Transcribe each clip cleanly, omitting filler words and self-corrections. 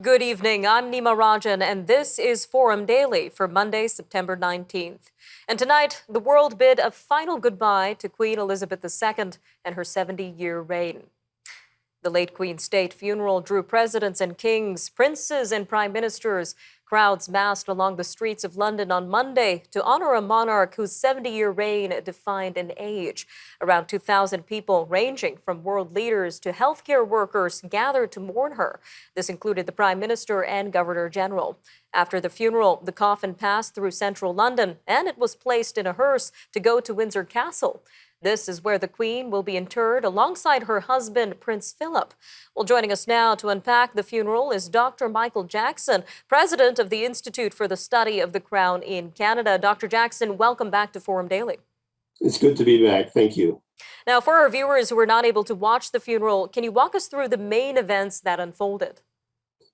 Good evening. I'm Nima and this is Forum Daily for Monday, September 19th. And tonight, the world bid a final goodbye to Queen Elizabeth II and her 70-year reign. The late Queen's state funeral drew presidents and kings, princes and prime ministers. Crowds massed along the streets of London on Monday to honor a monarch whose 70-year reign defined an age. Around 2,000 people, ranging from world leaders to healthcare workers, gathered to mourn her. This included the Prime Minister and Governor General. After the funeral, the coffin passed through central London and it was placed in a hearse to go to Windsor Castle. This is where the Queen will be interred alongside her husband, Prince Philip. Well, joining us now to unpack the funeral is Dr. Michael Jackson, president of the Institute for the Study of the Crown in Canada. Dr. Jackson, welcome back to Forum Daily. It's good to be back. Thank you. Now, for our viewers who were not able to watch the funeral, can you walk us through the main events that unfolded?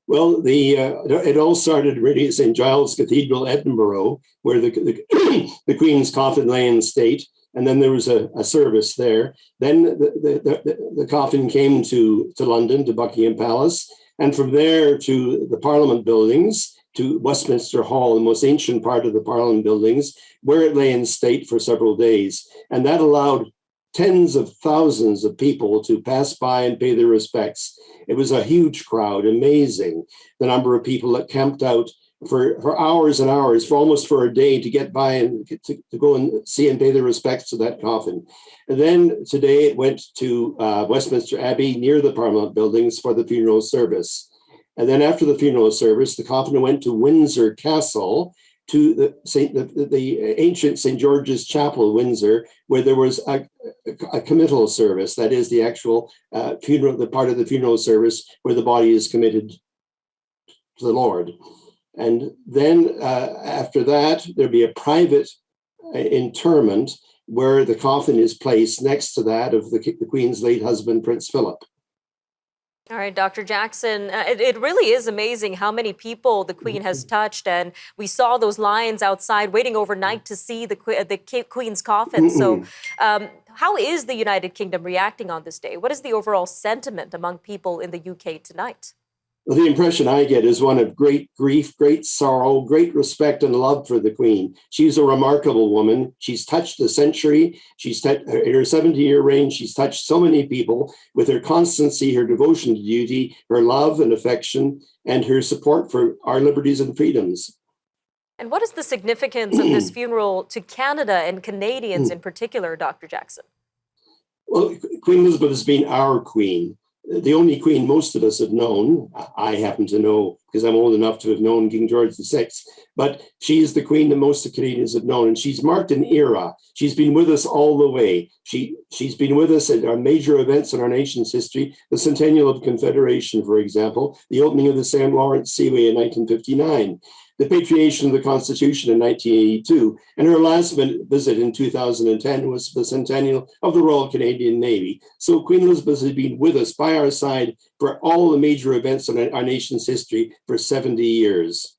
Well, it all started really at St. Giles Cathedral, Edinburgh, where the Queen's coffin lay in state. And then there was a service there. Then the coffin came to London, to Buckingham Palace, and from there to the Parliament buildings, to Westminster Hall, the most ancient part of the Parliament buildings, where it lay in state for several days. And that allowed tens of thousands of people to pass by and pay their respects. It was a huge crowd, amazing, the number of people that camped out for hours and hours, for a day, to get by and to go and see and pay their respects to that coffin. And then today it went to Westminster Abbey near the Parliament buildings for the funeral service. And then after the funeral service, the coffin went to Windsor Castle, to the ancient St. George's Chapel, Windsor, where there was a committal service. That is the actual funeral, the part of the funeral service where the body is committed to the Lord. And then after that, there'll be a private interment where the coffin is placed next to that of the Queen's late husband, Prince Philip. All right, Dr. Jackson, it really is amazing how many people the Queen has touched. And we saw those lines outside waiting overnight to see the Queen's coffin. So how is the United Kingdom reacting on this day? What is the overall sentiment among people in the UK tonight? Well, the impression I get is one of great grief, great sorrow, great respect and love for the Queen. She's a remarkable woman. She's touched a century. In her 70-year reign, she's touched so many people with her constancy, her devotion to duty, her love and affection, and her support for our liberties and freedoms. And what is the significance of this funeral to Canada and Canadians in particular, Dr. Jackson? Well, Queen Elizabeth has been our Queen. The only Queen most of us have known. I happen to know because I'm old enough to have known King George VI, but she is the Queen that most of Canadians have known, and she's marked an era. She's been with us all the way. She's been with us at our major events in our nation's history, the Centennial of Confederation, for example, the opening of the St. Lawrence Seaway in 1959, the patriation of the Constitution in 1982, and her last visit in 2010 was the centennial of the Royal Canadian Navy. So Queen Elizabeth has been with us by our side for all the major events in our nation's history for 70 years.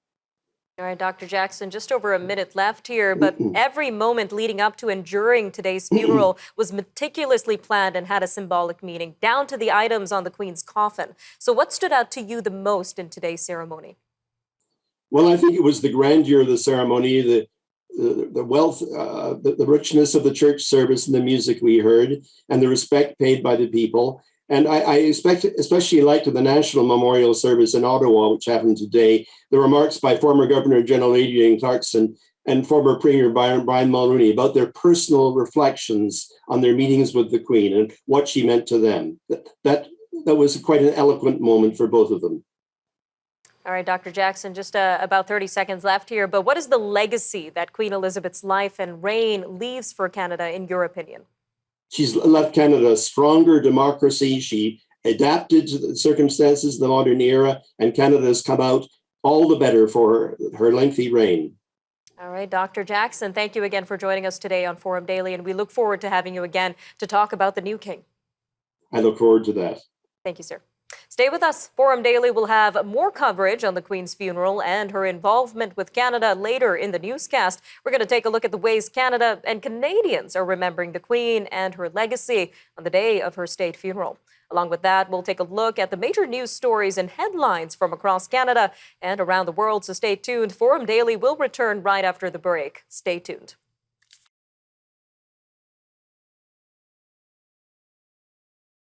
All right, Dr. Jackson, just over a minute left here, but every moment leading up to and during today's funeral was meticulously planned and had a symbolic meaning, down to the items on the Queen's coffin. So what stood out to you the most in today's ceremony? Well, I think it was the grandeur of the ceremony, the wealth, the richness of the church service and the music we heard, and the respect paid by the people. And I especially liked the National Memorial Service in Ottawa, which happened today, the remarks by former Governor General Adrian Clarkson and former Premier Brian Mulroney about their personal reflections on their meetings with the Queen and what she meant to them. That was quite an eloquent moment for both of them. All right, Dr. Jackson, just about 30 seconds left here, but what is the legacy that Queen Elizabeth's life and reign leaves for Canada, in your opinion? She's left Canada a stronger democracy. She adapted to the circumstances of the modern era, and Canada has come out all the better for her lengthy reign. All right, Dr. Jackson, thank you again for joining us today on Forum Daily, and we look forward to having you again to talk about the new king. I look forward to that. Thank you, sir. Stay with us. Forum Daily will have more coverage on the Queen's funeral and her involvement with Canada later in the newscast. We're going to take a look at the ways Canada and Canadians are remembering the Queen and her legacy on the day of her state funeral. Along with that, we'll take a look at the major news stories and headlines from across Canada and around the world. So stay tuned. Forum Daily will return right after the break. Stay tuned.